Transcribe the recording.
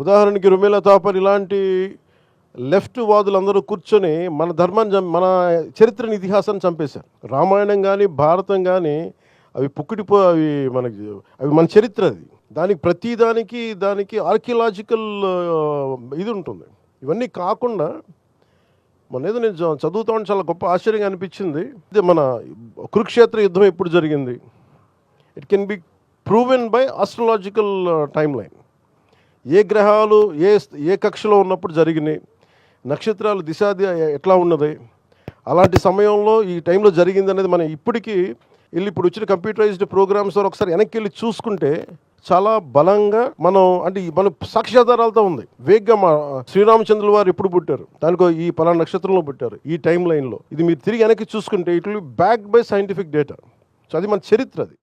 ఉదాహరణకి రుమేలా తాపర్ ఇలాంటి లెఫ్ట్ వాదులందరూ కూర్చొని మన మన చరిత్రని ఇతిహాసాన్ని చంపేశారు. రామాయణం కానీ భారతం కానీ అవి అవి మన చరిత్ర. అది దానికి దానికి ఆర్కియలాజికల్ ఇది ఉంటుంది. ఇవన్నీ కాకుండా ఏదో నేను చదువుతా ఉంటే చాలా గొప్ప ఆశ్చర్యంగా అనిపించింది. ఇది మన కురుక్షేత్ర యుద్ధం ఎప్పుడు జరిగింది? It can be proven by astrological time line. ఏ గ్రహాలు ఏ కక్షలో ఉన్నప్పుడు జరిగినాయి, నక్షత్రాలు దిశాది ఎట్లా ఉన్నది, అలాంటి సమయంలో ఈ టైంలో జరిగింది అనేది మనం ఇప్పటికీ ఇప్పుడు వచ్చిన కంప్యూటరైజ్డ్ ప్రోగ్రామ్స్ ద్వారా ఒకసారి వెనక్కి వెళ్ళి చూసుకుంటే చాలా బలంగా మన సాక్ష్యాధారాలతో ఉంది. వేగ్గా శ్రీరామచంద్రుల వారు ఎప్పుడు పుట్టారు, దానికో ఈ పలానా నక్షత్రంలో పుట్టారు, ఈ టైం లైన్లో, ఇది మీరు తిరిగి వెనక్కి చూసుకుంటే it will be backed by scientific data. So అది మన చరిత్ర. అది